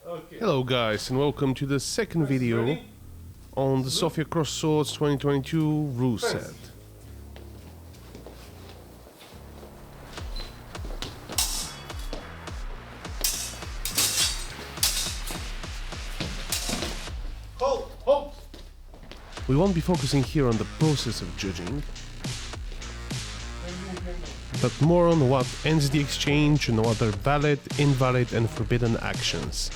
Okay. Hello guys, and welcome to the second video on the Sofia CrossSwords 2022 rule set. Hold! We won't be focusing here on the process of judging, but more on what ends the exchange and what are valid, invalid and forbidden actions.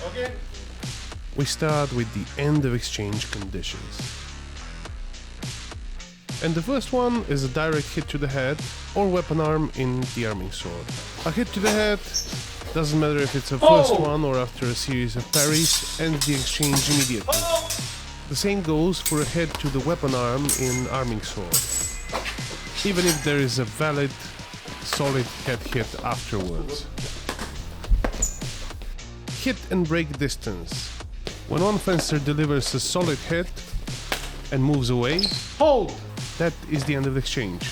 Okay. We start with the end of exchange conditions. And the first one is a direct hit to the head or weapon arm in the arming sword. A hit to the head, doesn't matter if it's a first one or after a series of parries, ends the exchange immediately. The same goes for a hit to the weapon arm in arming sword, even if there is a valid solid head hit afterwards. Hit and break distance. When one fencer delivers a solid hit and moves away, Hold! that is the end of the exchange.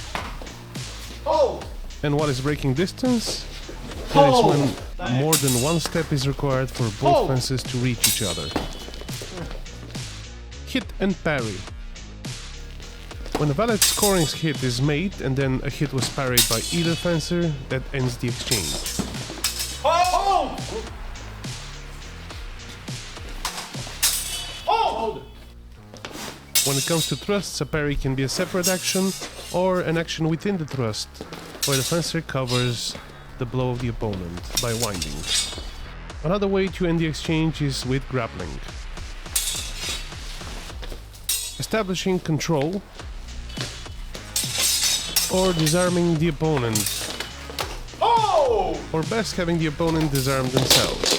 Hold! And what is breaking distance? That is when more than one step is required for both fences to reach each other. Hit and parry. When a valid scoring hit is made and then a hit was parried by either fencer, that ends the exchange. Hold! Hold! When it comes to thrusts, a parry can be a separate action or an action within the thrust, where the fencer covers the blow of the opponent by winding. Another way to end the exchange is with grappling. Establishing control or disarming the opponent, or best having the opponent disarm themselves.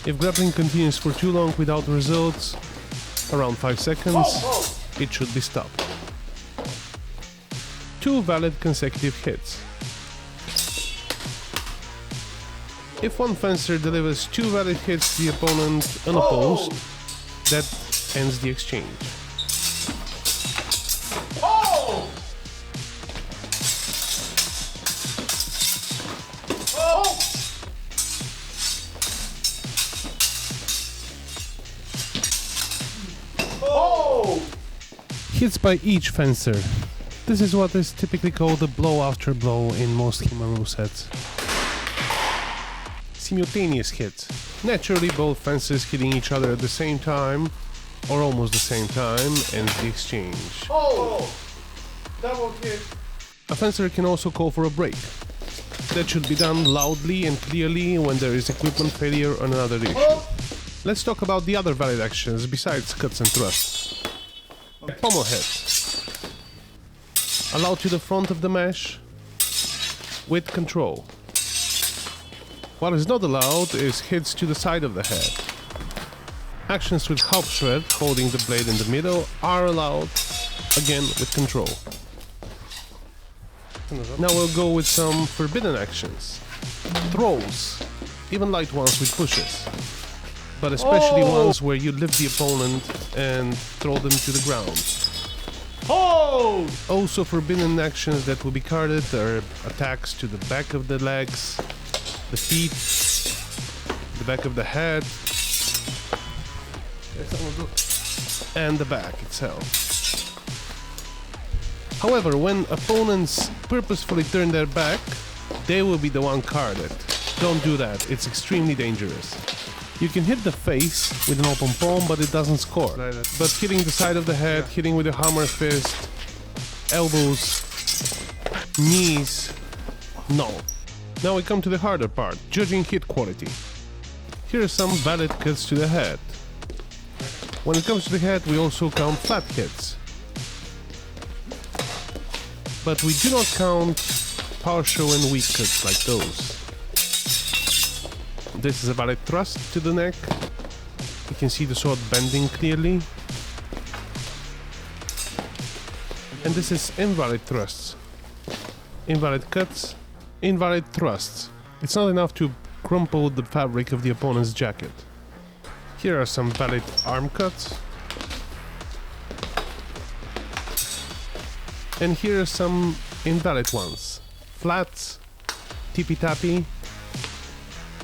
If grappling continues for too long without results, around 5 seconds, it should be stopped. 2 valid consecutive hits. If one fencer delivers 2 valid hits to the opponent unopposed, that ends the exchange. Hits by each fencer. This is what is typically called a blow after blow in most HEMA rule sets. Simultaneous hits. Naturally, both fences hitting each other at the same time, or almost the same time, ends the exchange. Double hit. A fencer can also call for a break. That should be done loudly and clearly when there is equipment failure or another issue. Let's talk about the other valid actions besides cuts and thrusts. Pommel hit. Allowed to the front of the mesh with control. What is not allowed is hits to the side of the head. Actions with Hauptschwert, holding the blade in the middle, are allowed, again with control. Now we'll go with some forbidden actions. Throws, even light ones with pushes, but especially ones where you lift the opponent and throw them to the ground. Also forbidden actions that will be carded are attacks to the back of the legs, the feet, the back of the head, and the back itself. However, when opponents purposefully turn their back, they will be the one carded. Don't do that, it's extremely dangerous. You can hit the face with an open palm, but it doesn't score. But hitting the side of the head, hitting with a hammer fist, elbows, knees, no. Now we come to the harder part, judging hit quality. Here are some valid cuts to the head. When it comes to the head, we also count flat hits. But we do not count partial and weak cuts like those. This is a valid thrust to the neck. You can see the sword bending clearly. And this is invalid thrusts. Invalid cuts, invalid thrusts. It's not enough to crumple the fabric of the opponent's jacket. Here are some valid arm cuts. And here are some invalid ones. Flats, tippy-tappy,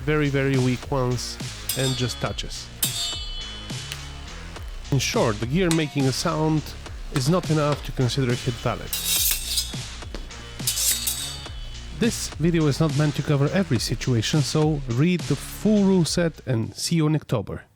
very, very weak ones, and just touches. In short, the gear making a sound is not enough to consider a hit valid. This video is not meant to cover every situation, so read the full rule set and see you in October.